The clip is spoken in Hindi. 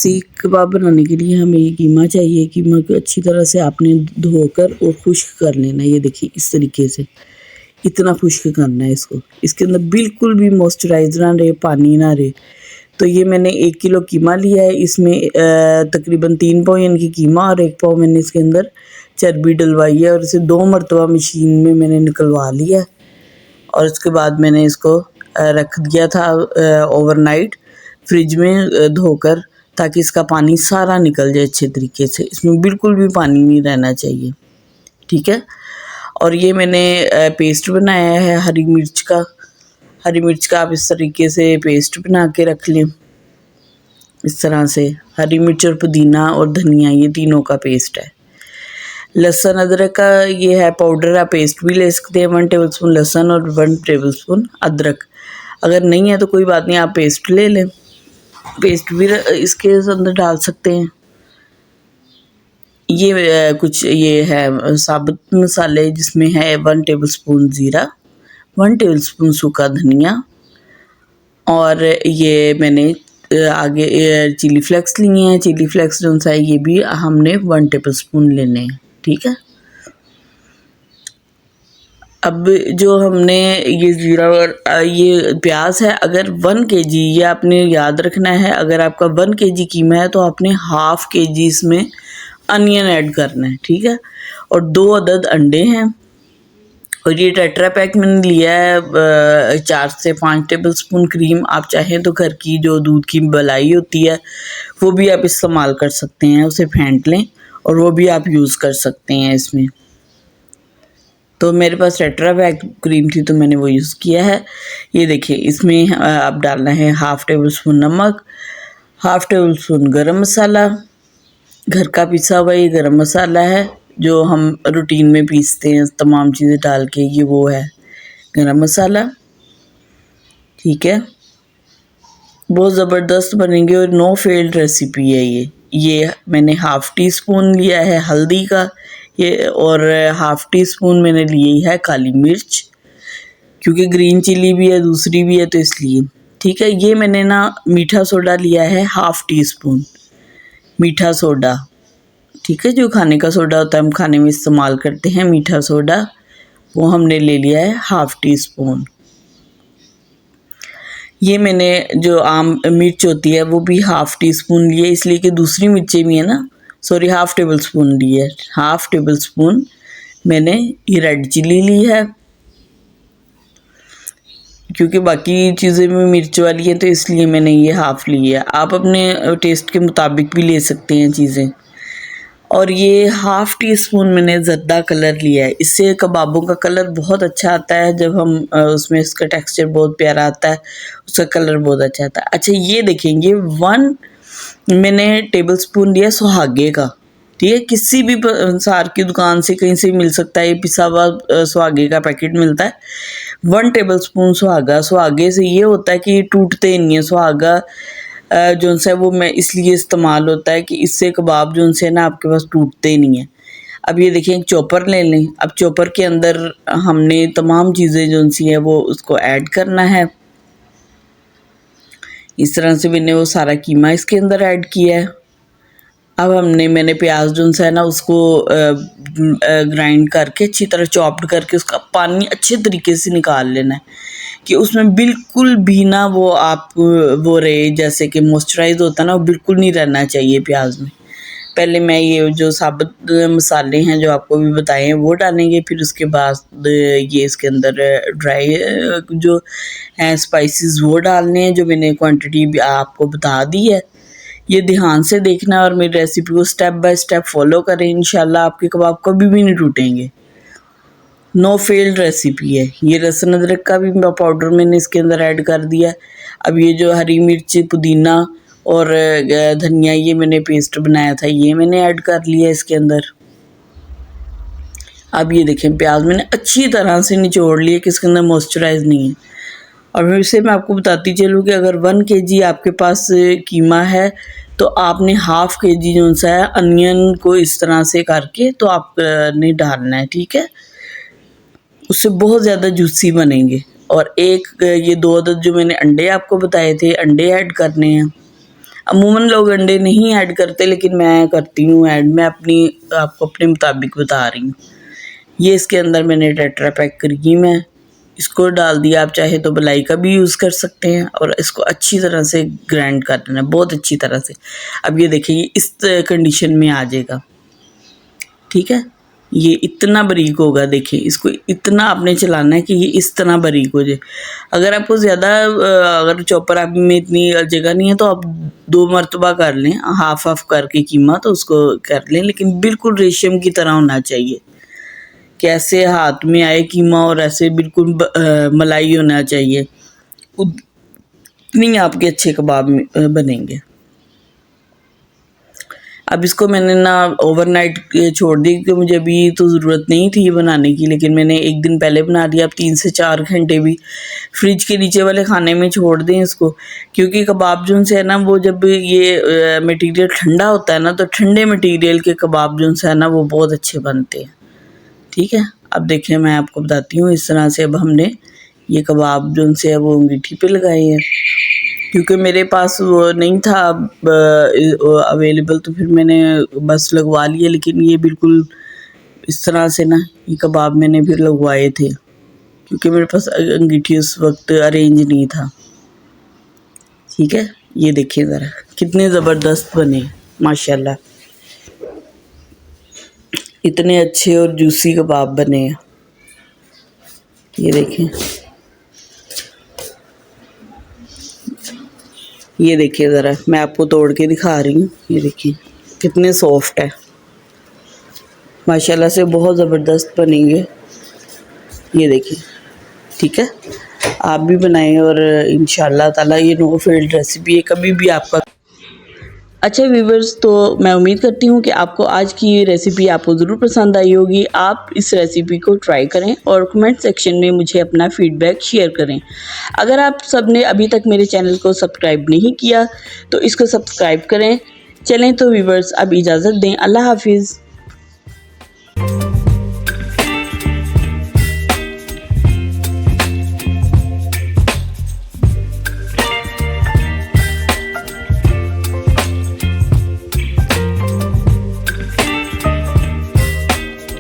सीख कबाब बनाने के लिए हमें ये कीमा चाहिए। कीमा को अच्छी तरह से आपने धोकर और खुश्क कर लेना है। ये देखिए इस तरीके से इतना खुश्क करना है इसको। इसके अंदर बिल्कुल भी मॉइस्चराइज़र ना रहे, पानी ना रहे। तो ये मैंने 1 किलो कीमा लिया है। इसमें तकरीबन 3 पाव यानी कि कीमा और 1 पाव मैंने इसके अंदर चर्बी डलवाई है और इसे 2 मरतबा मशीन में मैंने निकलवा लिया है। और उसके बाद मैंने इसको रख दिया था ओवरनाइट फ्रिज में धोकर, ताकि इसका पानी सारा निकल जाए अच्छे तरीके से। इसमें बिल्कुल भी पानी नहीं रहना चाहिए, ठीक है। और ये मैंने पेस्ट बनाया है हरी मिर्च का। हरी मिर्च का आप इस तरीके से पेस्ट बना के रख लें। इस तरह से हरी मिर्च और पुदीना और धनिया, ये तीनों का पेस्ट है। लहसुन अदरक का ये है पाउडर, आप पेस्ट भी ले सकते हैं। 1 टेबलस्पून लहसुन और 1 टेबलस्पून अदरक। अगर नहीं है तो कोई बात नहीं, आप पेस्ट ले लें। पेस्ट भी इसके अंदर डाल सकते हैं। ये कुछ ये है साबुत मसाले, जिसमें है 1 टेबलस्पून ज़ीरा, 1 टेबलस्पून सूखा धनिया, और ये मैंने आगे चिली फ्लेक्स लिए हैं। चिली फ्लेक्स जो सा है ये भी हमने 1 टेबलस्पून लेने हैं, ठीक है। अब जो हमने ये ज़ीरा और ये प्याज है, अगर 1 केजी, ये आपने याद रखना है, अगर आपका 1 केजी कीमा है तो आपने हाफ़ केजी इसमें अनियन ऐड करना है, ठीक है। और 2 अदद अंडे हैं। और ये टेट्रा पैक मैंने लिया है 4 से 5 टेबलस्पून क्रीम। आप चाहें तो घर की जो दूध की मलाई होती है वो भी आप इस्तेमाल कर सकते हैं, उसे फेंट लें और वो भी आप यूज़ कर सकते हैं इसमें। तो मेरे पास टेट्रा पैक क्रीम थी तो मैंने वो यूज़ किया है। ये देखिए इसमें आप डालना है हाफ़ टेबलस्पून नमक, हाफ़ टेबलस्पून गरम मसाला, घर का पिसा हुआ ये गरम मसाला है जो हम रूटीन में पीसते हैं तमाम चीज़ें डाल के, ये वो है गरम मसाला, ठीक है। बहुत ज़बरदस्त बनेंगे और नो फेल्ड रेसिपी है ये मैंने हाफ़ टी स्पून लिया है हल्दी का ये, और हाफ़ टी स्पून मैंने ली है काली मिर्च, क्योंकि ग्रीन चिली भी है दूसरी भी है तो इसलिए, ठीक है। ये मैंने ना मीठा सोडा लिया है हाफ़ टी स्पून मीठा सोडा, ठीक है। जो खाने का सोडा होता है हम खाने में इस्तेमाल करते हैं, मीठा सोडा, वो हमने ले लिया है हाफ़ टी स्पून। ये मैंने जो आम मिर्च होती है वो भी हाफ़ टी स्पून ली है, इसलिए कि दूसरी मिर्चें भी है ना, सॉरी हाफ़ टेबल स्पून ली है। हाफ़ टेबल स्पून मैंने ये रेड चिली ली है, क्योंकि बाकी चीज़ें में मिर्च वाली है तो इसलिए मैंने ये हाफ़ ली है। आप अपने टेस्ट के मुताबिक भी ले सकते हैं चीज़ें। और ये हाफ़ टी स्पून मैंने ज़र्दा कलर लिया है। इससे कबाबों का कलर बहुत अच्छा आता है, जब हम उसमें इसका टेक्सचर बहुत प्यारा आता है, उसका कलर बहुत अच्छा आता है। अच्छा ये देखेंगे 1 मैंने टेबल स्पून लिया सुहागे का, ठीक है। किसी भी सार की दुकान से कहीं से मिल सकता है, ये पिसा हुआ सुहागे का पैकेट मिलता है। 1 टेबल स्पून सुहागा। सुहागे से ये होता है कि ये टूटते नहीं है। सुहागा जो सा है वो मैं इसलिए इस्तेमाल होता है कि इससे कबाब जो से ना आपके पास टूटते ही नहीं है। अब ये देखिए एक चॉपर ले लें। अब चॉपर के अंदर हमने तमाम चीज़ें जो सी है वो उसको ऐड करना है। इस तरह से मैंने वो सारा कीमा इसके अंदर ऐड किया है। अब मैंने प्याज जो सा है ना उसको ग्राइंड करके अच्छी तरह चॉप्ड करके उसका पानी अच्छे तरीके से निकाल लेना है, कि उसमें बिल्कुल भी ना वो रहे, जैसे कि मॉइस्चराइज होता है ना, वो बिल्कुल नहीं रहना चाहिए प्याज में। पहले मैं ये जो साबुत मसाले हैं जो आपको भी बताए हैं वो डालेंगे, फिर उसके बाद ये इसके अंदर ड्राई जो हैं स्पाइसेस वो डालने हैं, जो मैंने क्वांटिटी भी आपको बता दी है। ये ध्यान से देखना और मेरी रेसिपी को स्टेप बाय स्टेप फॉलो करें, इंशाल्लाह आपके कबाब कभी भी नहीं टूटेंगे। नो फेल्ड रेसिपी है। ये लहसुन अदरक का भी पाउडर मैंने इसके अंदर ऐड कर दिया। अब ये जो हरी मिर्च पुदीना और धनिया ये मैंने पेस्ट बनाया था ये मैंने ऐड कर लिया इसके अंदर। अब ये देखें प्याज मैंने अच्छी तरह से निचोड़ लिया कि इसके अंदर मॉइस्चराइज नहीं है। और फिर से मैं आपको बताती चलूँ कि अगर 1 केजी आपके पास कीमा है तो आपने हाफ़ केजी जो सा है अनियन को इस तरह से करके तो आपने डालना है, ठीक है। उससे बहुत ज़्यादा जूसी बनेंगे। और एक ये 2 अदद जो मैंने अंडे आपको बताए थे, अंडे ऐड करने हैं। अमूमन लोग अंडे नहीं ऐड करते, लेकिन मैं करती हूँ ऐड। मैं आपको अपने मुताबिक बता रही हूँ। ये इसके अंदर मैंने टेट्रा पैक क्रीम है, इसको डाल दिया। आप चाहे तो मलाई का भी यूज़ कर सकते हैं और इसको अच्छी तरह से ग्राइंड कर देना, बहुत अच्छी तरह से। अब ये देखिए इस कंडीशन में आ जाएगा, ठीक है। ये इतना बारीक होगा, देखिए इसको इतना आपने चलाना है कि ये इस तरह बारीक हो जाए। अगर आपको ज़्यादा अगर चॉपर आप में इतनी जगह नहीं है तो आप 2 मरतबा कर लें, हाफ हाफ करके कीमा, तो उसको कर लें, लेकिन बिल्कुल रेशम की तरह होना चाहिए। कैसे हाथ में आए कीमा और ऐसे बिल्कुल मलाई होना चाहिए, उतनी आपके अच्छे कबाब बनेंगे। अब इसको मैंने ना ओवरनाइट छोड़ दी, क्योंकि मुझे अभी तो ज़रूरत नहीं थी बनाने की, लेकिन मैंने एक दिन पहले बना दिया। अब 3 से 4 घंटे भी फ्रिज के नीचे वाले खाने में छोड़ दें इसको, क्योंकि कबाब जो से है ना, वो जब ये मटेरियल ठंडा होता है ना, तो ठंडे मटेरियल के कबाब जो से है ना, वो बहुत अच्छे बनते हैं, ठीक है। अब देखिए मैं आपको बताती हूँ, इस तरह से अब हमने ये कबाब जो से है वो अंगीठी पे लगाए हैं, क्योंकि मेरे पास वो नहीं था अवेलेबल, तो फिर मैंने बस लगवा लिए। लेकिन ये बिल्कुल इस तरह से ना ये कबाब मैंने फिर लगवाए थे, क्योंकि मेरे पास अंगीठी उस वक्त अरेंज नहीं था, ठीक है। ये देखिए ज़रा कितने ज़बरदस्त बने माशाल्लाह, इतने अच्छे और जूसी कबाब बने हैं। ये देखें, ये देखिए ज़रा मैं आपको तोड़ के दिखा रही हूँ। ये देखिए कितने सॉफ्ट है माशाल्लाह से, बहुत ज़बरदस्त बनेंगे। ये देखिए, ठीक है, आप भी बनाएं और इंशाल्लाह ताला ये नो फेल्ड रेसिपी है, कभी भी आपका। अच्छा व्यूवर्स, तो मैं उम्मीद करती हूँ कि आपको आज की ये रेसिपी आपको ज़रूर पसंद आई होगी। आप इस रेसिपी को ट्राई करें और कमेंट सेक्शन में मुझे अपना फ़ीडबैक शेयर करें। अगर आप सब ने अभी तक मेरे चैनल को सब्सक्राइब नहीं किया तो इसको सब्सक्राइब करें। चलें तो व्यूवर्स, अब इजाज़त दें, अल्लाह हाफिज़।